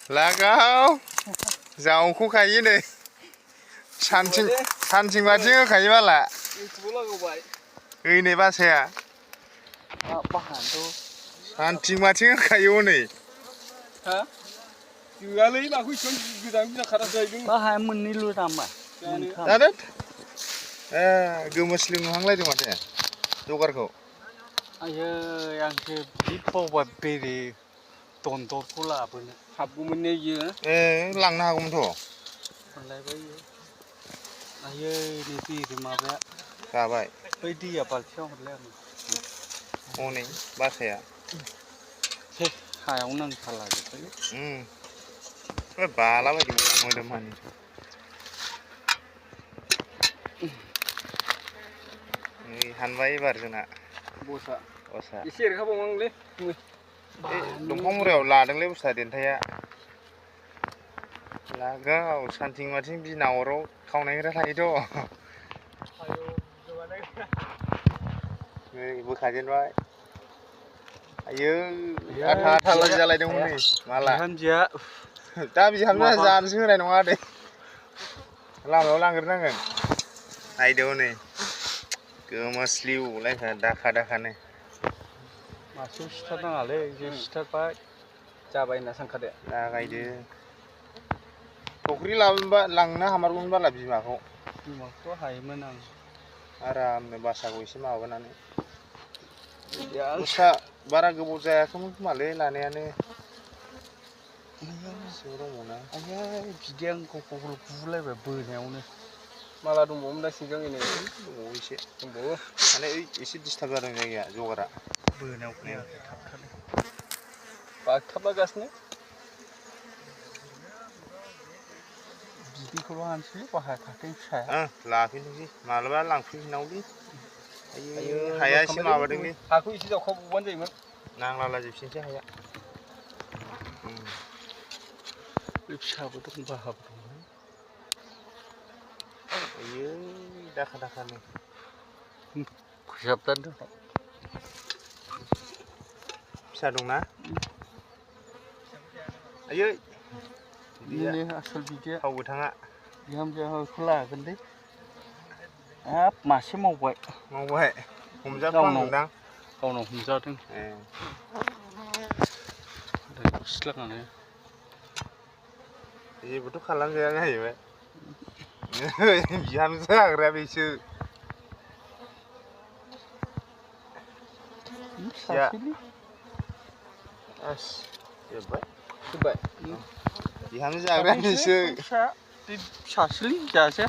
लागाव जावख'खायो नै सानथिं बाथिं होखायो बाला ओइ नै बासाया सानथिं बाथिं होखायो हनै गैयालै माखौ इसेबां गोजान गोजान खारा जाहैदों बाहाया मोननैल' नामा जादों गोमोस्लिउ नुहांलायदों माथो जगारखौ आयै आंसो जि बावबाय बेरे दनदरखौ लाबोनो हाबगौमोन ने इयो लांनो हागौमोनथ' मोनलायबाय आयै नै बेरे माबाया गाबाय बै दैया बाल्थिङाव हरलाय आंनो हनै बासाया हायाव नांथालाजोबबायलै बालाबायदों मोदोमहानि नै हानबाय एबार जोंना बसा बसा एसे एरखाबावनांगौलै दंफां मुरायाव लादोंलै बुस्थुआ देन्थाया लागाव सानथिं माथिं बिना अराव खावनायग्रा थायोथ' नै बोखाजेनबाय आयै आथा आथा जालायदोंमोन नै माला बिहामजोआ दा बिहामजोआ जानोसो होनाय नङा दे लामायाव लांग्रोनांगोन नायदो हनै गोमोस्लिउलायखा दाखा दाखानो मासेबो सिथारनाङालै जे सिथारबाय जाबाय होनना सानखादो लागायदो फख्रि लाबोनोबा लांनो हामारगौमोन बाला बिमाखौ हायोमोन आं आरामनो बासाखौ एसे माबानानै बुस्थुआ बारा गोबाव जायाखैमोन खोमालै लानायानो सिङाव दंमोनना आयै बिदाया आंखौ गुलायबाय बोनायावनो माला दंबावोमोन दा सिंजों एनै दंबावो एसे दंबावो माने एसे डिस्टार्ब जादों जायगाया जगारा बोनायाव थाबथादों बागथाबलागासिनो बिदैखौल' हानसैलै बाहाया थाथों फिसाया लाफिनसै मालाबा लांफैफिननांगौलै आयै हाया एसे माबादोंलै हाखौ एसे जावखाबावबानो जायोमोन नांलालाजोबफिनसै हाया बे फिसाबो दं बाहाबो दं आयै दाखा दाखानो फोसाबनानै दोन फिसा दंना आयै बिदिनो आसोल बिदैया थाव गोथाङा बिहामजोआ बेखौ लागोनलै हाब मासे मावबाय हमजाफ्लांदोंदां गावनाव हमजादों सिथ्लानानै जेबोथ' खालामजाया जाहैबाय बिहामजो हाग्राया बेसो फिसासोलै जोब्बाय बिहामजो जाग्राया बेसो फिसासोलै जाजाया